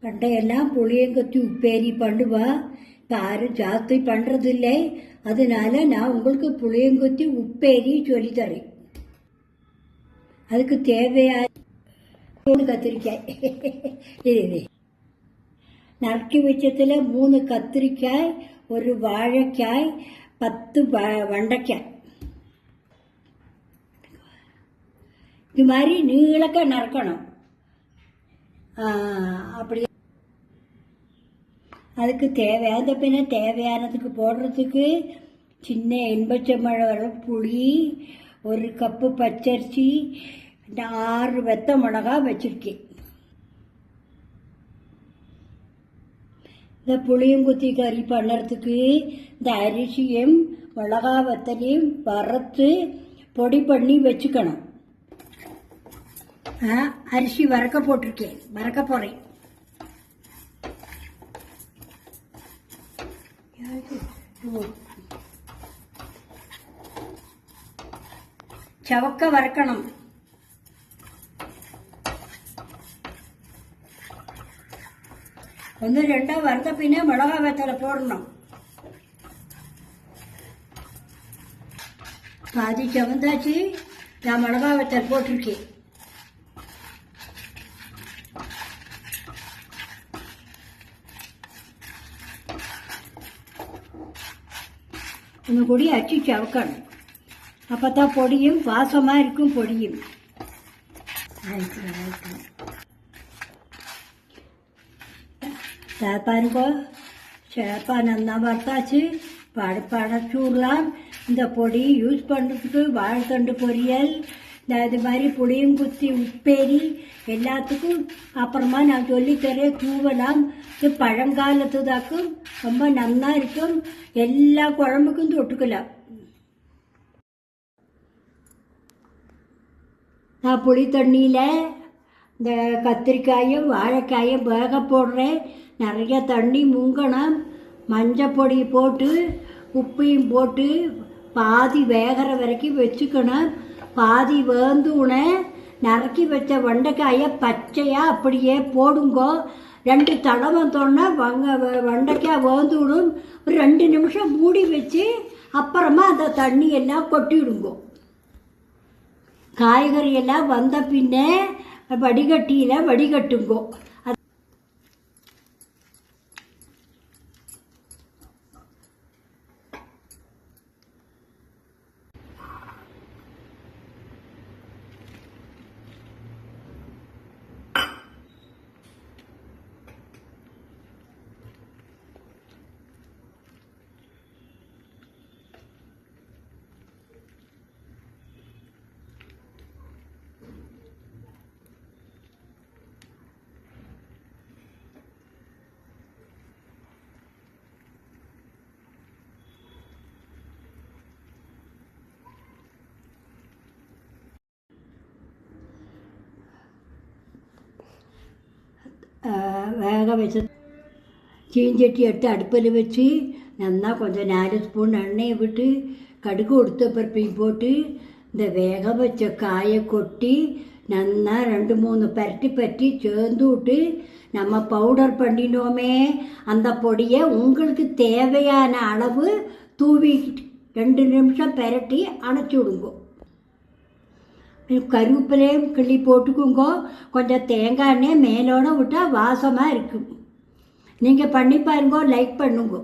பண்டையெல்லாம் புளியங்கொத்தி உப்பேரி பண்ணுவா. இப்போ யாரும் ஜாஸ்தி பண்ணுறதில்லை. அதனால நான் உங்களுக்கு புளியங்கொத்தி உப்பேரி சொல்லித்தரேன். அதுக்கு தேவையான கத்திரிக்காய் இது நறுக்கி வச்சத்தில் 3 கத்திரிக்காய், 1 வாழைக்காய், 10 வெண்டைக்காய். இது மாதிரி நீளக்க நறுக்கணும். அப்படி அதுக்கு தேவையானதுக்கு போடுறதுக்கு சின்ன எலுமிச்சம்பழம் புளி, 1 கப்பு பச்சரிசி, 6 வெத்த மிளகா வச்சிருக்கேன். இந்த புளியங்குத்தி கறி பண்ணுறதுக்கு இந்த அரிசியும் மிளகா வத்தலையும் வறுத்து பொடி பண்ணி வச்சுக்கணும். அரிசி வறுக்க போகிறேன். சவக்க வறுக்கணும். ஒன்று 2 வறுத்த பின்னே மிளகா வத்தலை போடணும். பாதி சவந்தாச்சு. நான் மிளகா வத்தல் போட்டிருக்கேன். இன்னும் கூடி அச்சு சவக்கணும். அப்போ தான் பொடியும் வாசமாக இருக்கும். பொடியும் பாருங்க. சேப்பா நல்லா வறுத்தாச்சு. படைச்சு விடலாம். இந்த பொடி யூஸ் பண்ணுறதுக்கு வாழைத்தண்டு பொரியல், இது மாதிரி புளியங்குத்தி உப்பேரி எல்லாத்துக்கும் அப்புறமா நான் சொல்லித்தரேன். தூவலாம். இது பழங்காலத்து தாக்கும் ரொம்ப நல்லா இருக்கும். எல்லா குழம்புக்கும் தொட்டுக்கலாம். நான் புளி தண்ணியில் இந்த கத்திரிக்காயும் வாழைக்காயும் வேக போடுறேன். நிறைய தண்ணி முங்கணும். மஞ்சள் பொடி போட்டு உப்பையும் போட்டு பாதி வேகிற வரைக்கும் வச்சுக்கணும். பாதி வேந்துன நறுக்கி வச்ச வெண்டைக்காயை பச்சையாக அப்படியே போடுங்கோ. 2 தடவை தோணா வெண்டைக்காய் வேந்து விடும். ஒரு 2 நிமிஷம் மூடி வச்சு அப்புறமா அந்த தண்ணியெல்லாம் கொட்டிவிடுங்கோ. காய்கறியெல்லாம் வந்த பின்னே வடிகட்டியில் வடிகட்டுங்கோ. வேக வச்ச சீஞ்சட்டி எடுத்து அடுப்பில் வச்சு நல்லா கொஞ்சம் 4 ஸ்பூன் எண்ணெயை விட்டு கடுகு உளுத்த பருப்பையும் போட்டு இந்த வேக வச்ச காயை கொட்டி நல்லா 2-3 பரட்டி சேர்ந்து விட்டு நம்ம பவுடர் பண்ணினோமே அந்த பொடியை உங்களுக்கு தேவையான அளவு தூவி 2 நிமிஷம் பரட்டி அணைச்சி விடுங்கோ. கருவேப்பிலையும் கிள்ளி போட்டுக்குங்கோ. கொஞ்சம் தேங்காய் எண்ணெய் மேலோட விட்டால் வாசமாக இருக்கும். நீங்கள் பண்ணி பாருங்கோ. லைக் பண்ணுங்கோ.